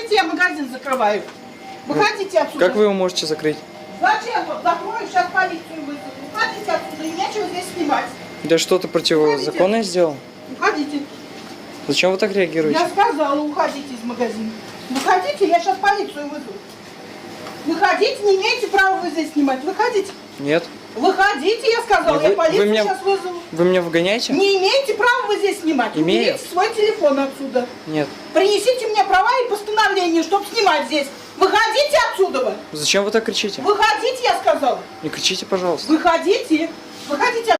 Выходите, я магазин закрываю. Выходите отсюда. Как вы его можете закрыть? Зачем? Вот закрою, сейчас полицию вызову. Уходите отсюда, и нечего здесь снимать. Да что-то противозаконное сделал? Уходите. Зачем вы так реагируете? Я сказала, уходите из магазина. Выходите, я сейчас полицию вызову. Выходите, не имеете права вы здесь снимать. Выходите. Нет. Выходите, я сказала, я полицию сейчас вызову. Вы меня выгоняете? Не имеете права вы здесь снимать. Имею. Уберите свой телефон отсюда. Нет. Принесите мне права и постановление, чтобы снимать здесь. Выходите отсюда. Зачем вы так кричите? Выходите, я сказала. Не кричите, пожалуйста. Выходите. Выходите.